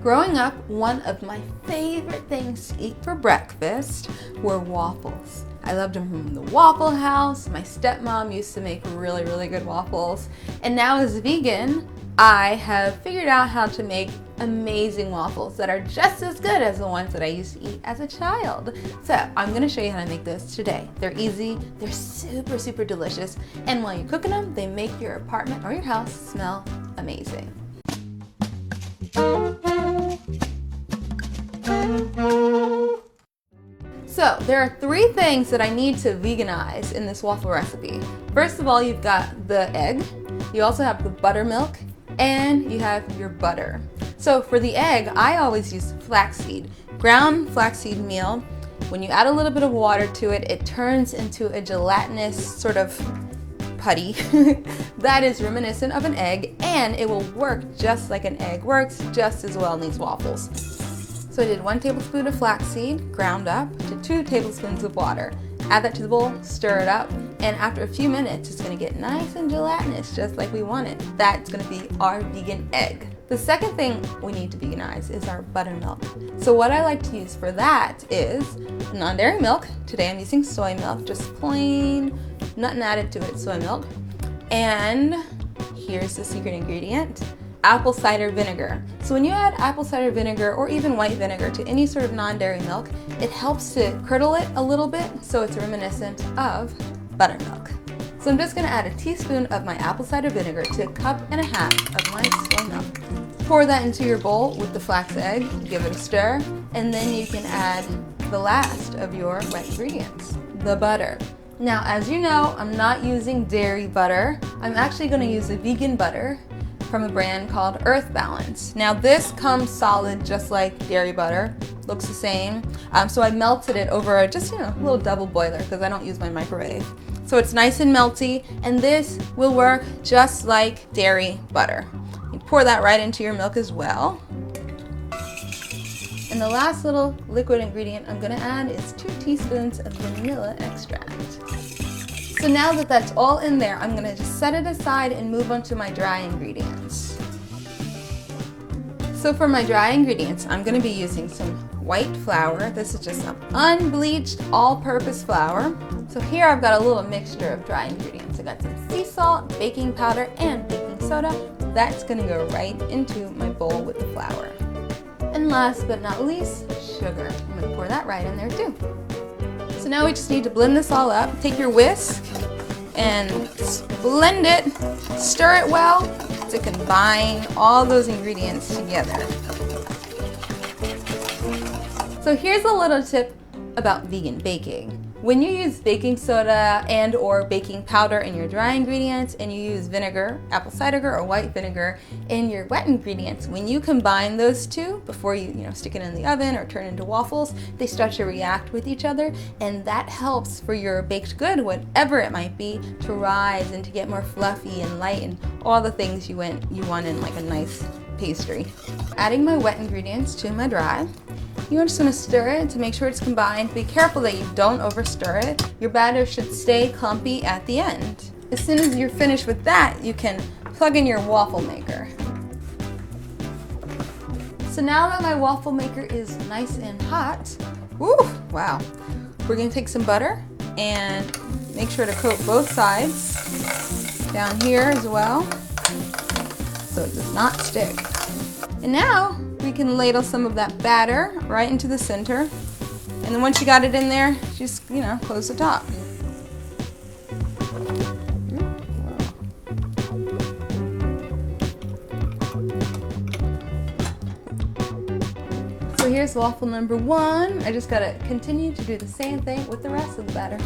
Growing up, one of my favorite things to eat for breakfast were waffles. I loved them from the Waffle House. My stepmom used to make really, really good waffles. And now as a vegan, I have figured out how to make amazing waffles that are just as good as the ones that I used to eat as a child. So I'm gonna show you how to make those today. They're easy, they're super, super delicious. And while you're cooking them, they make your apartment or your house smell amazing. So there are 3 things that I need to veganize in this waffle recipe. First of all, you've got the egg, you also have the buttermilk, and you have your butter. So for the egg, I always use flaxseed, ground flaxseed meal. When you add a little bit of water to it, it turns into a gelatinous sort of putty that is reminiscent of an egg, and it will work just like an egg works, just as well in these waffles. So I did 1 tablespoon of flaxseed, ground up, to 2 tablespoons of water. Add that to the bowl, stir it up, and after a few minutes, it's gonna get nice and gelatinous, just like we want it. That's gonna be our vegan egg. The second thing we need to veganize is our buttermilk. So what I like to use for that is non-dairy milk. Today I'm using soy milk, just plain, nothing added to it, soy milk. And here's the secret ingredient, apple cider vinegar. So when you add apple cider vinegar or even white vinegar to any sort of non-dairy milk, it helps to curdle it a little bit so it's reminiscent of buttermilk. So I'm just gonna add a teaspoon of my apple cider vinegar to 1.5 cups of my soy milk. Pour that into your bowl with the flax egg, give it a stir, and then you can add the last of your wet ingredients, the butter. Now, as you know, I'm not using dairy butter. I'm actually gonna use a vegan butter from a brand called Earth Balance. Now this comes solid just like dairy butter, looks the same. So I melted it over just a little double boiler because I don't use my microwave. So it's nice and melty, and this will work just like dairy butter. You pour that right into your milk as well. And the last little liquid ingredient I'm gonna add is 2 teaspoons of vanilla extract. So now that that's all in there, I'm gonna just set it aside and move on to my dry ingredients. So for my dry ingredients, I'm gonna be using some white flour. This is just some unbleached all-purpose flour. So here I've got a little mixture of dry ingredients. I got some sea salt, baking powder, and baking soda. That's gonna go right into my bowl with the flour. And last but not least, sugar. I'm gonna pour that right in there too. So now we just need to blend this all up. Take your whisk and blend it, stir it well to combine all those ingredients together. So here's a little tip about vegan baking. When you use baking soda and or baking powder in your dry ingredients, and you use vinegar, apple cider or white vinegar in your wet ingredients, when you combine those two before you stick it in the oven or turn into waffles, they start to react with each other, and that helps for your baked good, whatever it might be, to rise and to get more fluffy and light and all the things you want in like a nice pastry. Adding my wet ingredients to my dry. You're just going to stir it to make sure it's combined. Be careful that you don't overstir it. Your batter should stay clumpy at the end. As soon as you're finished with that, you can plug in your waffle maker. So now that my waffle maker is nice and hot, wow, we're going to take some butter and make sure to coat both sides down here as well so it does not stick. And now we can ladle some of that batter right into the center. And then once you got it in there, just, close the top. So here's waffle number 1. I just gotta continue to do the same thing with the rest of the batter.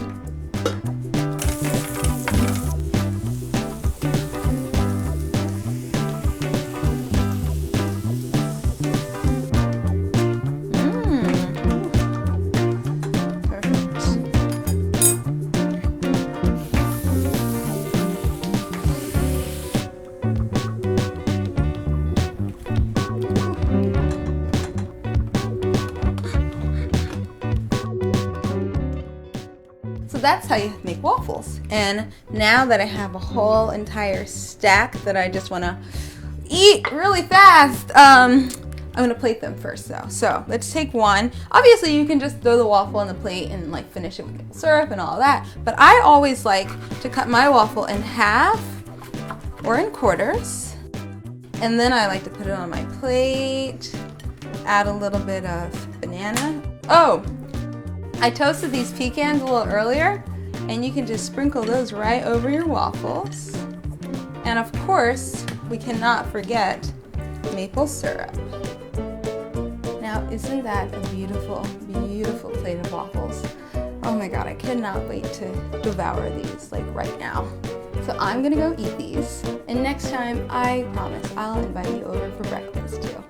So that's how you make waffles. And now that I have a whole entire stack that I just want to eat really fast, I'm gonna plate them first though. So let's take one. Obviously you can just throw the waffle on the plate and like finish it with maple syrup and all that. But I always like to cut my waffle in half or in quarters. And then I like to put it on my plate. Add a little bit of banana. Oh, I toasted these pecans a little earlier, and you can just sprinkle those right over your waffles. And of course, we cannot forget maple syrup. Now, isn't that a beautiful, beautiful plate of waffles? Oh my God, I cannot wait to devour these like right now. So I'm gonna go eat these, and next time, I promise, I'll invite you over for breakfast too.